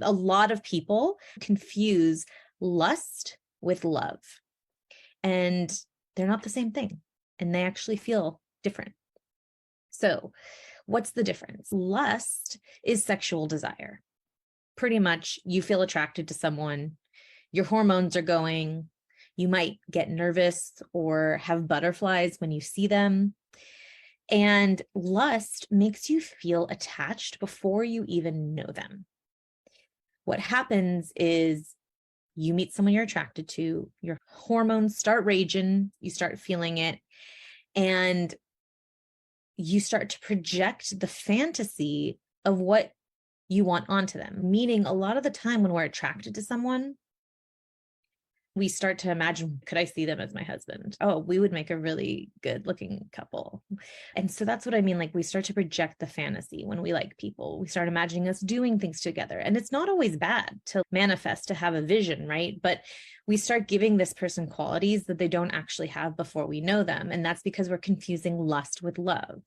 A lot of people confuse lust with love, and they're not the same thing, and they actually feel different. So what's the difference? Lust is sexual desire. Pretty much you feel attracted to someone, your hormones are going, you might get nervous or have butterflies when you see them. And lust makes you feel attached before you even know them. What happens is you meet someone you're attracted to, your hormones start raging, you start feeling it, and you start to project the fantasy of what you want onto them. Meaning, a lot of the time when we're attracted to someone, we start to imagine, could I see them as my husband? Oh, we would make a really good looking couple. And so that's what I mean. Like, we start to project the fantasy when we like people. We start imagining us doing things together. And it's not always bad to manifest, to have a vision, right? But we start giving this person qualities that they don't actually have before we know them. And that's because we're confusing lust with love.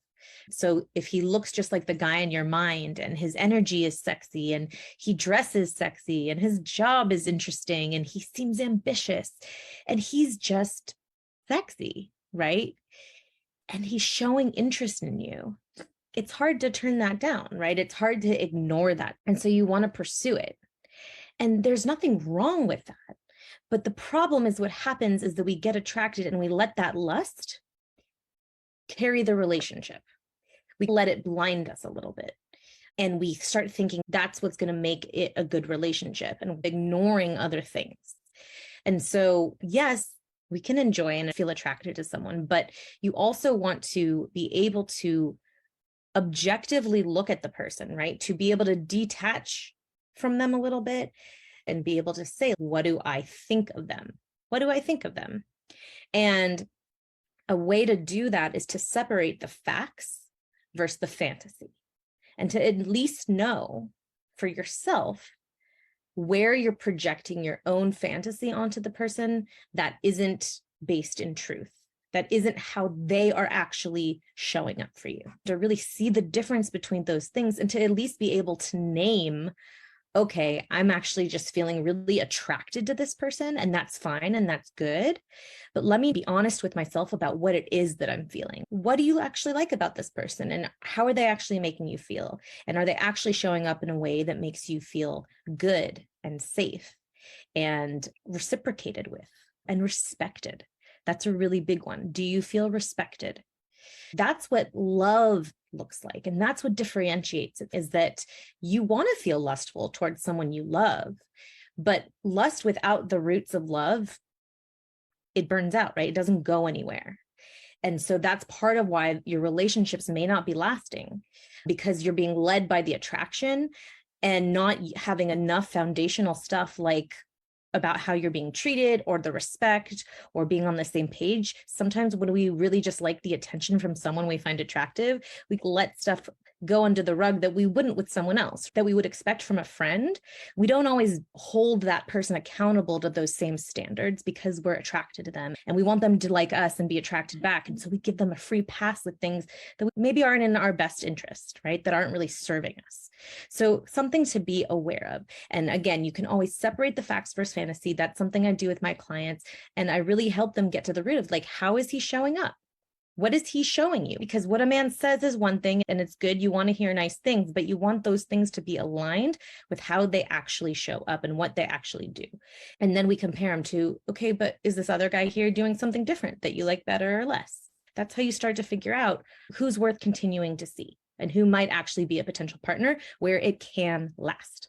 So if he looks just like the guy in your mind, and his energy is sexy, and he dresses sexy, and his job is interesting, and he seems ambitious, and he's just sexy, right? And he's showing interest in you, it's hard to turn that down, right? It's hard to ignore that. And so you want to pursue it. And there's nothing wrong with that. But the problem is, what happens is that we get attracted and we let that lust carry the relationship. We let it blind us a little bit. And we start thinking that's what's going to make it a good relationship, and ignoring other things. And so, yes, we can enjoy and feel attracted to someone, but you also want to be able to objectively look at the person, right? To be able to detach from them a little bit and be able to say, what do I think of them? What do I think of them? And a way to do that is to separate the facts versus the fantasy, and to at least know for yourself where you're projecting your own fantasy onto the person that isn't based in truth, that isn't how they are actually showing up for you. To really see the difference between those things, and to at least be able to name, okay, I'm actually just feeling really attracted to this person, and that's fine and that's good. But let me be honest with myself about what it is that I'm feeling. What do you actually like about this person? And how are they actually making you feel? And are they actually showing up in a way that makes you feel good and safe and reciprocated with and respected? That's a really big one. Do you feel respected? That's what love looks like. And that's what differentiates it, is that you want to feel lustful towards someone you love, but lust without the roots of love, it burns out, right? It doesn't go anywhere. And so that's part of why your relationships may not be lasting, because you're being led by the attraction and not having enough foundational stuff, like about how you're being treated, or the respect, or being on the same page. Sometimes when we really just like the attention from someone we find attractive, we let stuff go under the rug that we wouldn't with someone else, that we would expect from a friend. We don't always hold that person accountable to those same standards because we're attracted to them and we want them to like us and be attracted back. And so we give them a free pass with things that maybe aren't in our best interest, right? That aren't really serving us. So something to be aware of. And again, you can always separate the facts versus fantasy. That's something I do with my clients. And I really help them get to the root of, like, how is he showing up? What is he showing you? Because what a man says is one thing, and it's good. You want to hear nice things, but you want those things to be aligned with how they actually show up and what they actually do. And then we compare them to, okay, but is this other guy here doing something different that you like better or less? That's how you start to figure out who's worth continuing to see and who might actually be a potential partner where it can last.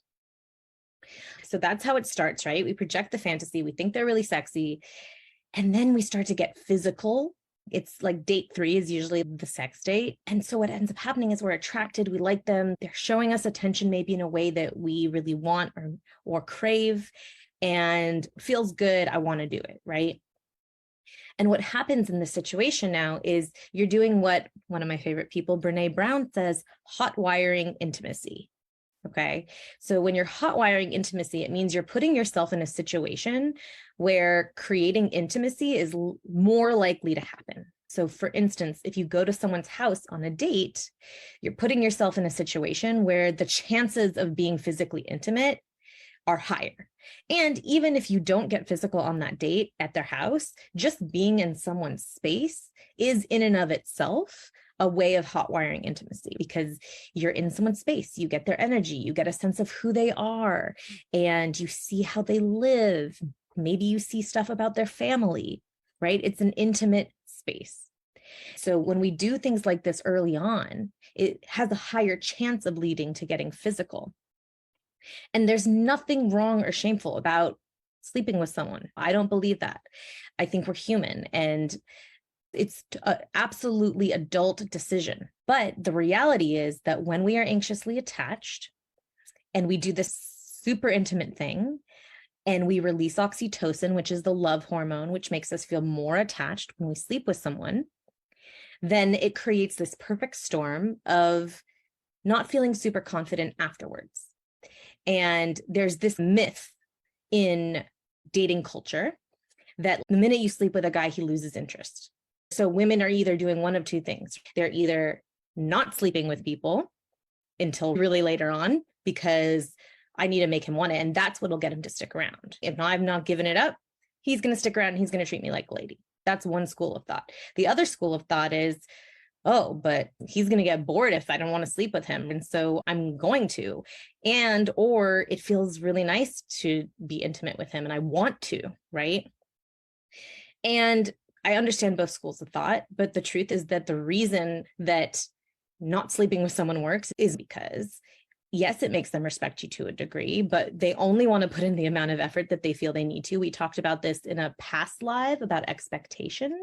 So that's how it starts, right? We project the fantasy. We think they're really sexy. And then we start to get physical. It's like date 3 is usually the sex date. And so what ends up happening is we're attracted, we like them, they're showing us attention maybe in a way that we really want or crave, and feels good, I want to do it, right? And what happens in this situation now is you're doing what one of my favorite people, Brene Brown, says, hot wiring intimacy. Okay. So when you're hot wiring intimacy, it means you're putting yourself in a situation where creating intimacy is more likely to happen. So for instance, if you go to someone's house on a date, you're putting yourself in a situation where the chances of being physically intimate are higher. And even if you don't get physical on that date at their house, just being in someone's space is in and of itself a way of hot wiring intimacy, because you're in someone's space, you get their energy, you get a sense of who they are, and you see how they live. Maybe you see stuff about their family, right? It's an intimate space. So when we do things like this early on, it has a higher chance of leading to getting physical. And there's nothing wrong or shameful about sleeping with someone. I don't believe that. I think we're human, and it's an absolutely adult decision. But the reality is that when we are anxiously attached and we do this super intimate thing, and we release oxytocin, which is the love hormone, which makes us feel more attached when we sleep with someone, then it creates this perfect storm of not feeling super confident afterwards. And there's this myth in dating culture that the minute you sleep with a guy, he loses interest. So women are either doing one of two things. They're either not sleeping with people until really later on because I need to make him want it. And that's what'll get him to stick around. If I'm not giving it up, he's going to stick around and he's going to treat me like a lady. That's one school of thought. The other school of thought is, oh, but he's going to get bored if I don't want to sleep with him. And so I'm going to, or it feels really nice to be intimate with him and I want to, right? And I understand both schools of thought, but the truth is that the reason that not sleeping with someone works is because, yes, it makes them respect you to a degree, but they only want to put in the amount of effort that they feel they need to. We talked about this in a past live about expectations.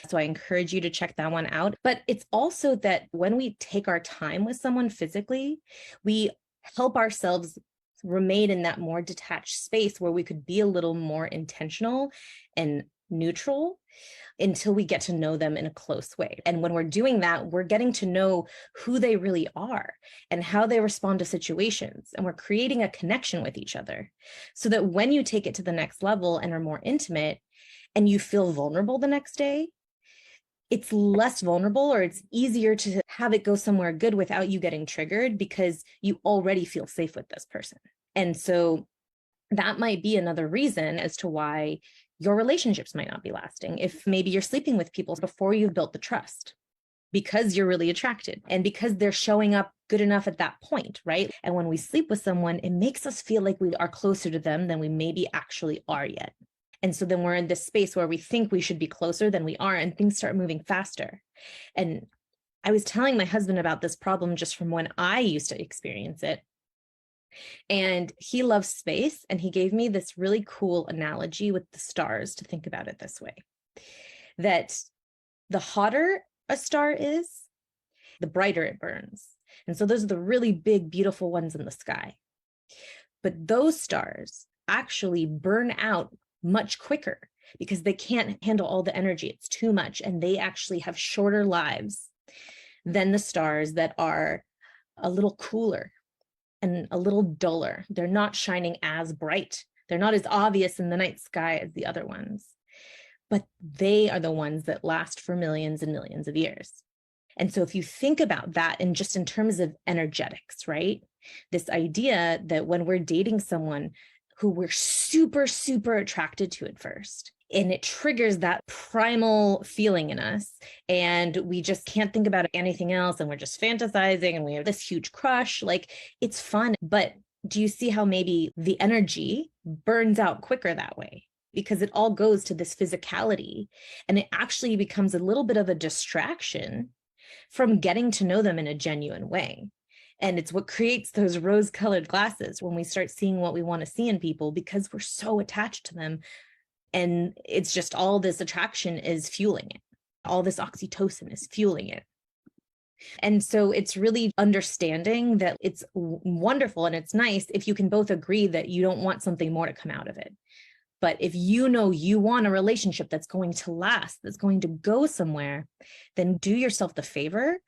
So I encourage you to check that one out. But it's also that when we take our time with someone physically, we help ourselves remain in that more detached space where we could be a little more intentional and neutral until we get to know them in a close way. And when we're doing that, we're getting to know who they really are and how they respond to situations. And we're creating a connection with each other so that when you take it to the next level and are more intimate and you feel vulnerable the next day, it's less vulnerable, or it's easier to have it go somewhere good without you getting triggered because you already feel safe with this person. And so that might be another reason as to why your relationships might not be lasting. If maybe you're sleeping with people before you've built the trust because you're really attracted and because they're showing up good enough at that point, right? And when we sleep with someone, it makes us feel like we are closer to them than we maybe actually are yet. And so then we're in this space where we think we should be closer than we are, and things start moving faster. And I was telling my husband about this problem just from when I used to experience it. And he loves space. And he gave me this really cool analogy with the stars to think about it this way, that the hotter a star is, the brighter it burns. And so those are the really big, beautiful ones in the sky. But those stars actually burn out much quicker because they can't handle all the energy. It's too much. And they actually have shorter lives than the stars that are a little cooler and a little duller. They're not shining as bright. They're not as obvious in the night sky as the other ones, but they are the ones that last for millions and millions of years. And so if you think about that and just in terms of energetics, right? This idea that when we're dating someone who we're super, super attracted to at first, and it triggers that primal feeling in us, and we just can't think about anything else, and we're just fantasizing, and we have this huge crush, like it's fun. But do you see how maybe the energy burns out quicker that way? Because it all goes to this physicality, and it actually becomes a little bit of a distraction from getting to know them in a genuine way. And it's what creates those rose-colored glasses when we start seeing what we want to see in people, because we're so attached to them. And it's just all this attraction is fueling it. All this oxytocin is fueling it. And so it's really understanding that it's wonderful and it's nice if you can both agree that you don't want something more to come out of it. But if you know you want a relationship that's going to last, that's going to go somewhere, then do yourself the favor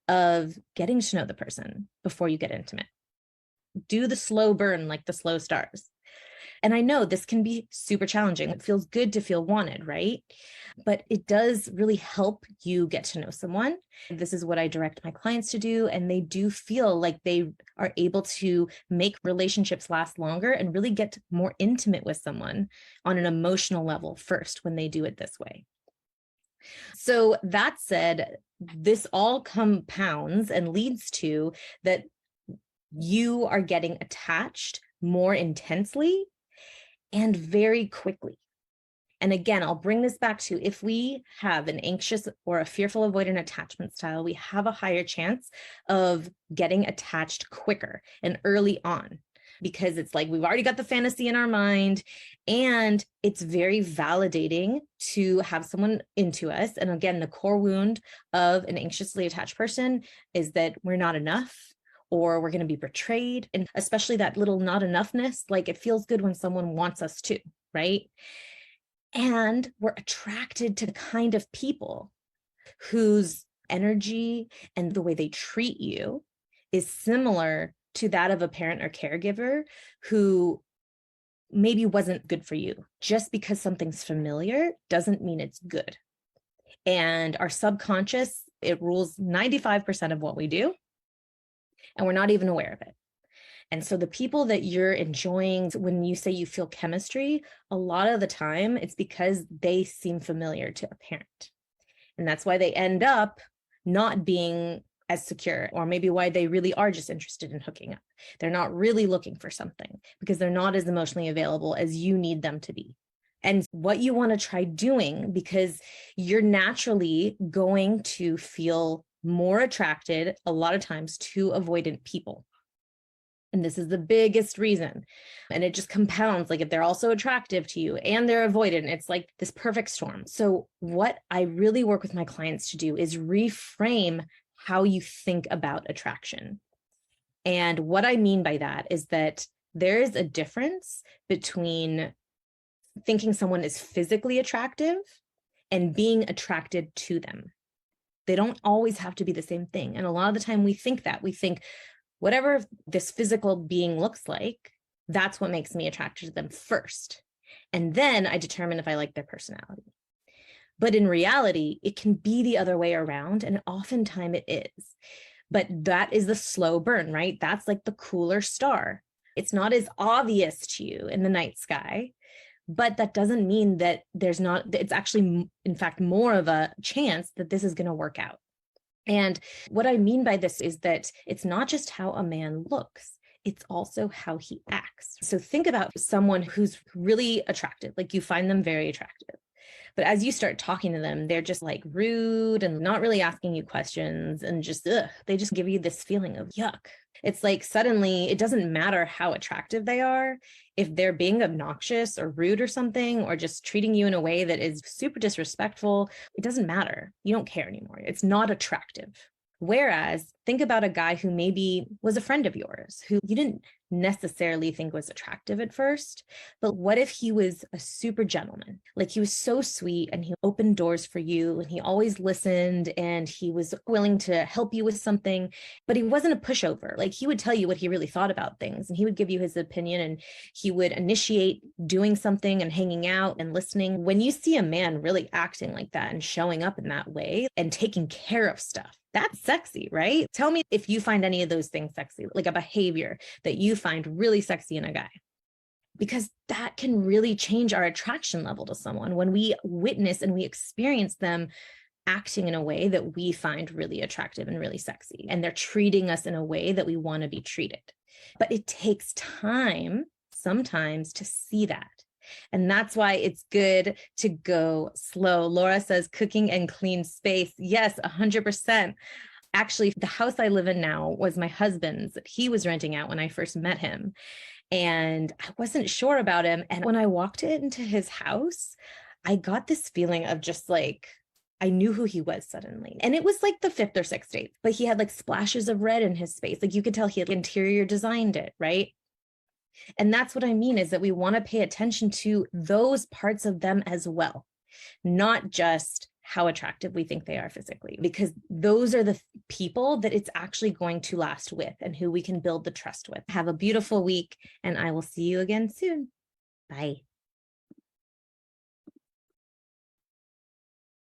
of getting to know the person before you get intimate. Do the slow burn like the slow stars. And I know this can be super challenging. It feels good to feel wanted, right? But it does really help you get to know someone. This is what I direct my clients to do. And they do feel like they are able to make relationships last longer and really get more intimate with someone on an emotional level first when they do it this way. So that said, this all compounds and leads to that you are getting attached more intensely and very quickly. And again, I'll bring this back to if we have an anxious or a fearful avoidant attachment style, we have a higher chance of getting attached quicker and early on, because it's like we've already got the fantasy in our mind, and it's very validating to have someone into us. And again, the core wound of an anxiously attached person is that we're not enough, or we're going to be betrayed. And especially that little not enoughness, like it feels good when someone wants us to, right? And we're attracted to the kind of people whose energy and the way they treat you is similar to that of a parent or caregiver who maybe wasn't good for you. Just because something's familiar doesn't mean it's good. And our subconscious, it rules 95% of what we do, and we're not even aware of it. And so the people that you're enjoying, when you say you feel chemistry, a lot of the time it's because they seem familiar to a parent. And that's why they end up not being as secure, or maybe why they really are just interested in hooking up. They're not really looking for something because they're not as emotionally available as you need them to be. And what you want to try doing, because you're naturally going to feel more attracted a lot of times to avoidant people. And this is the biggest reason. And it just compounds, like if they're also attractive to you and they're avoidant, it's like this perfect storm. So what I really work with my clients to do is reframe how you think about attraction. And what I mean by that is that there is a difference between thinking someone is physically attractive and being attracted to them. They don't always have to be the same thing. And a lot of the time we think that. We think, whatever this physical being looks like, that's what makes me attracted to them first. And then I determine if I like their personality. But in reality, it can be the other way around. And oftentimes it is. But that is the slow burn, right? That's like the cooler star. It's not as obvious to you in the night sky, but that doesn't mean that it's actually, in fact, more of a chance that this is going to work out. And what I mean by this is that it's not just how a man looks, it's also how he acts. So think about someone who's really attractive, like you find them very attractive. But as you start talking to them, they're just like rude and not really asking you questions, and just, they just give you this feeling of yuck. It's like suddenly it doesn't matter how attractive they are. If they're being obnoxious or rude or something, or just treating you in a way that is super disrespectful, it doesn't matter. You don't care anymore. It's not attractive. Whereas think about a guy who maybe was a friend of yours, who you didn't necessarily think was attractive at first, but what if he was a super gentleman? Like he was so sweet and he opened doors for you and he always listened and he was willing to help you with something, but he wasn't a pushover. Like he would tell you what he really thought about things and he would give you his opinion and he would initiate doing something and hanging out and listening. When you see a man really acting like that and showing up in that way and taking care of stuff, that's sexy, right? Tell me if you find any of those things sexy, like a behavior that you find really sexy in a guy, because that can really change our attraction level to someone when we witness and we experience them acting in a way that we find really attractive and really sexy, and they're treating us in a way that we want to be treated. But it takes time sometimes to see that. And that's why it's good to go slow. Laura says cooking and clean space. Yes, 100%. Actually, the house I live in now was my husband's. He was renting out when I first met him. And I wasn't sure about him. And when I walked into his house, I got this feeling of just like, I knew who he was suddenly. And it was like the fifth or sixth date, but he had like splashes of red in his space. Like you could tell he had interior designed it, right? And that's what I mean, is that we want to pay attention to those parts of them as well, not just how attractive we think they are physically, because those are the people that it's actually going to last with and who we can build the trust with. Have a beautiful week, and I will see you again soon. Bye.